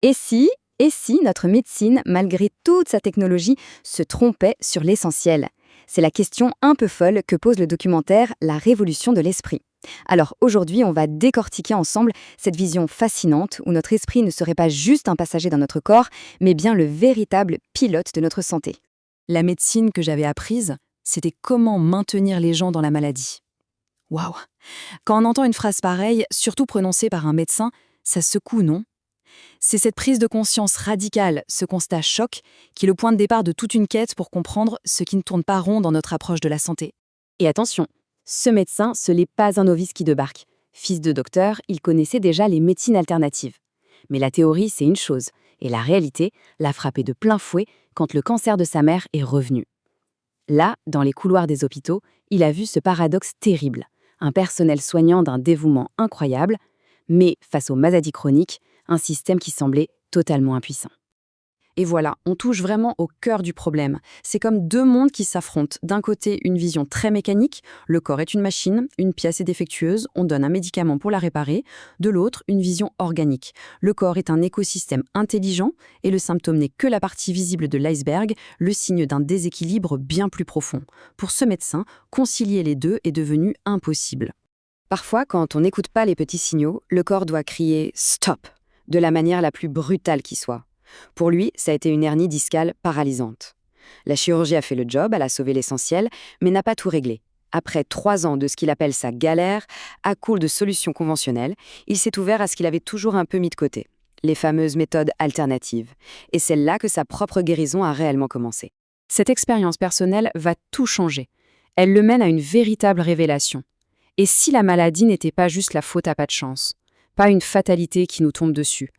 Et si notre médecine, malgré toute sa technologie, se trompait sur l'essentiel? C'est la question un peu folle que pose le documentaire La révolution de l'esprit. Alors aujourd'hui, on va décortiquer ensemble cette vision fascinante où notre esprit ne serait pas juste un passager dans notre corps, mais bien le véritable pilote de notre santé. La médecine que j'avais apprise, c'était comment maintenir les gens dans la maladie. Waouh! Quand on entend une phrase pareille, surtout prononcée par un médecin, ça secoue, non? C'est cette prise de conscience radicale, ce constat choc, qui est le point de départ de toute une quête pour comprendre ce qui ne tourne pas rond dans notre approche de la santé. Et attention, ce médecin, ce n'est pas un novice qui débarque. Fils de docteur, il connaissait déjà les médecines alternatives. Mais la théorie, c'est une chose, et la réalité l'a frappé de plein fouet quand le cancer de sa mère est revenu. Là, dans les couloirs des hôpitaux, il a vu ce paradoxe terrible. Un personnel soignant d'un dévouement incroyable, mais face aux maladies chroniques, un système qui semblait totalement impuissant. Et voilà, on touche vraiment au cœur du problème. C'est comme deux mondes qui s'affrontent. D'un côté, une vision très mécanique, le corps est une machine, une pièce est défectueuse, on donne un médicament pour la réparer. De l'autre, une vision organique. Le corps est un écosystème intelligent et le symptôme n'est que la partie visible de l'iceberg, le signe d'un déséquilibre bien plus profond. Pour ce médecin, concilier les deux est devenu impossible. Parfois, quand on n'écoute pas les petits signaux, le corps doit crier « stop » de la manière la plus brutale qui soit. Pour lui, ça a été une hernie discale paralysante. La chirurgie a fait le job, elle a sauvé l'essentiel, mais n'a pas tout réglé. Après 3 ans de ce qu'il appelle sa galère, à court de solutions conventionnelles, il s'est ouvert à ce qu'il avait toujours un peu mis de côté, les fameuses méthodes alternatives. Et c'est là que sa propre guérison a réellement commencé. Cette expérience personnelle va tout changer. Elle le mène à une véritable révélation. Et si la maladie n'était pas juste la faute à pas de chance, pas une fatalité qui nous tombe dessus?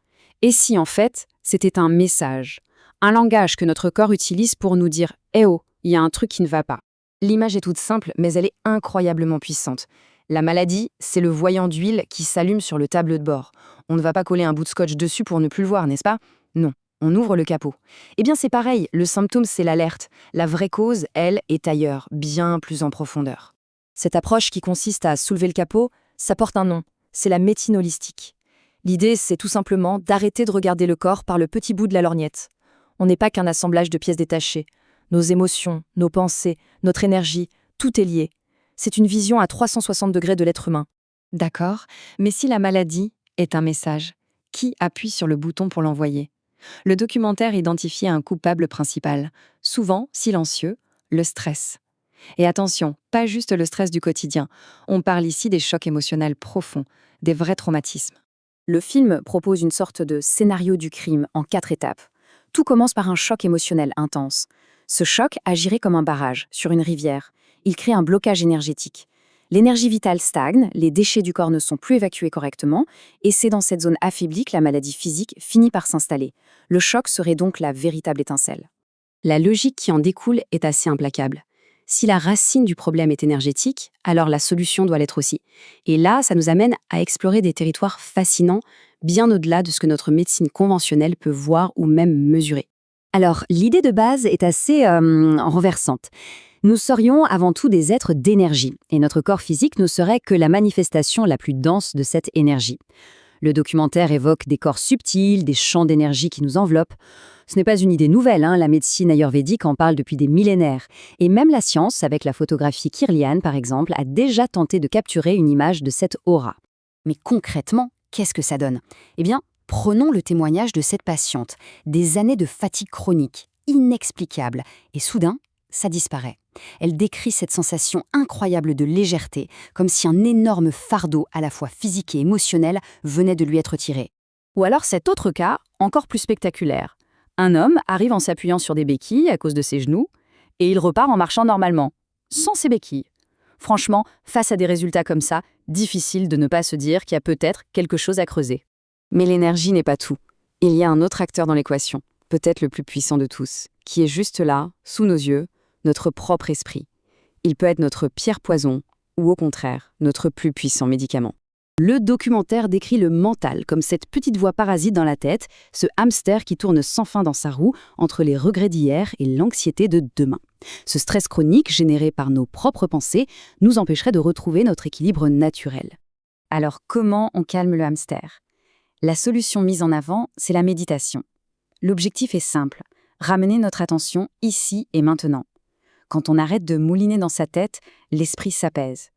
Et si, en fait, c'était un message, un langage que notre corps utilise pour nous dire « Eh oh, il y a un truc qui ne va pas ». L'image est toute simple, mais elle est incroyablement puissante. La maladie, c'est le voyant d'huile qui s'allume sur le tableau de bord. On ne va pas coller un bout de scotch dessus pour ne plus le voir, n'est-ce pas? Non, on ouvre le capot. Eh bien, c'est pareil, le symptôme, c'est l'alerte. La vraie cause, elle, est ailleurs, bien plus en profondeur. Cette approche qui consiste à soulever le capot, ça porte un nom, c'est la médecine holistique. L'idée, c'est tout simplement d'arrêter de regarder le corps par le petit bout de la lorgnette. On n'est pas qu'un assemblage de pièces détachées. Nos émotions, nos pensées, notre énergie, tout est lié. C'est une vision à 360 degrés de l'être humain. D'accord, mais si la maladie est un message, qui appuie sur le bouton pour l'envoyer? Le documentaire identifie un coupable principal, souvent silencieux, le stress. Et attention, pas juste le stress du quotidien. On parle ici des chocs émotionnels profonds, des vrais traumatismes. Le film propose une sorte de scénario du crime en 4 étapes. Tout commence par un choc émotionnel intense. Ce choc agirait comme un barrage sur une rivière. Il crée un blocage énergétique. L'énergie vitale stagne, les déchets du corps ne sont plus évacués correctement, et c'est dans cette zone affaiblie que la maladie physique finit par s'installer. Le choc serait donc la véritable étincelle. La logique qui en découle est assez implacable. Si la racine du problème est énergétique, alors la solution doit l'être aussi. Et là, ça nous amène à explorer des territoires fascinants, bien au-delà de ce que notre médecine conventionnelle peut voir ou même mesurer. Alors, l'idée de base est assez renversante. Nous serions avant tout des êtres d'énergie, et notre corps physique ne serait que la manifestation la plus dense de cette énergie. Le documentaire évoque des corps subtils, des champs d'énergie qui nous enveloppent. Ce n'est pas une idée nouvelle, la médecine ayurvédique en parle depuis des millénaires. Et même la science, avec la photographie Kirlian par exemple, a déjà tenté de capturer une image de cette aura. Mais concrètement, qu'est-ce que ça donne? Eh bien, prenons le témoignage de cette patiente. Des années de fatigue chronique, inexplicable, et soudain, ça disparaît. Elle décrit cette sensation incroyable de légèreté, comme si un énorme fardeau, à la fois physique et émotionnel, venait de lui être tiré. Ou alors cet autre cas, encore plus spectaculaire. Un homme arrive en s'appuyant sur des béquilles à cause de ses genoux, et il repart en marchant normalement, sans ses béquilles. Franchement, face à des résultats comme ça, difficile de ne pas se dire qu'il y a peut-être quelque chose à creuser. Mais l'énergie n'est pas tout. Il y a un autre acteur dans l'équation, peut-être le plus puissant de tous, qui est juste là, sous nos yeux, notre propre esprit. Il peut être notre pire poison, ou au contraire, notre plus puissant médicament. Le documentaire décrit le mental comme cette petite voix parasite dans la tête, ce hamster qui tourne sans fin dans sa roue entre les regrets d'hier et l'anxiété de demain. Ce stress chronique généré par nos propres pensées nous empêcherait de retrouver notre équilibre naturel. Alors comment on calme le hamster? La solution mise en avant, c'est la méditation. L'objectif est simple, ramener notre attention ici et maintenant. Quand on arrête de mouliner dans sa tête, l'esprit s'apaise.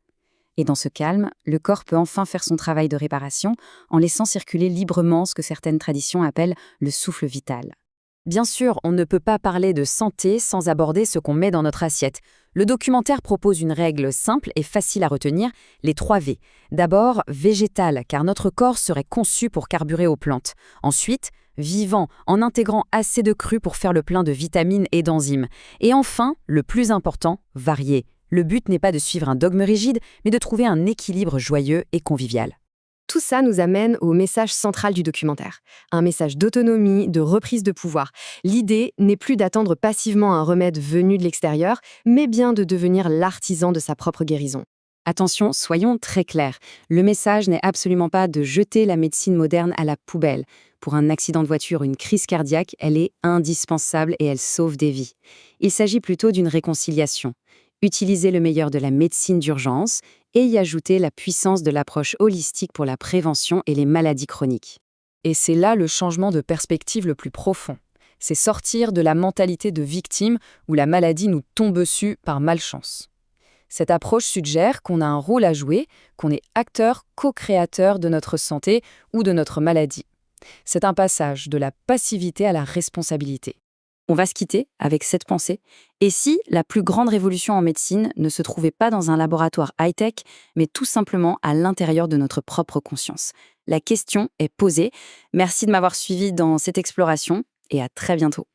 Et dans ce calme, le corps peut enfin faire son travail de réparation en laissant circuler librement ce que certaines traditions appellent le souffle vital. Bien sûr, on ne peut pas parler de santé sans aborder ce qu'on met dans notre assiette. Le documentaire propose une règle simple et facile à retenir, les 3 V. D'abord, végétal, car notre corps serait conçu pour carburer aux plantes. Ensuite, vivant, en intégrant assez de cru pour faire le plein de vitamines et d'enzymes. Et enfin, le plus important, varié. Le but n'est pas de suivre un dogme rigide, mais de trouver un équilibre joyeux et convivial. Tout ça nous amène au message central du documentaire, un message d'autonomie, de reprise de pouvoir. L'idée n'est plus d'attendre passivement un remède venu de l'extérieur, mais bien de devenir l'artisan de sa propre guérison. Attention, soyons très clairs. Le message n'est absolument pas de jeter la médecine moderne à la poubelle. Pour un accident de voiture ou une crise cardiaque, elle est indispensable et elle sauve des vies. Il s'agit plutôt d'une réconciliation. Utiliser le meilleur de la médecine d'urgence et y ajouter la puissance de l'approche holistique pour la prévention et les maladies chroniques. Et c'est là le changement de perspective le plus profond. C'est sortir de la mentalité de victime où la maladie nous tombe dessus par malchance. Cette approche suggère qu'on a un rôle à jouer, qu'on est acteur, co-créateur de notre santé ou de notre maladie. C'est un passage de la passivité à la responsabilité. On va se quitter avec cette pensée. Et si la plus grande révolution en médecine ne se trouvait pas dans un laboratoire high-tech, mais tout simplement à l'intérieur de notre propre conscience? La question est posée. Merci de m'avoir suivi dans cette exploration et à très bientôt.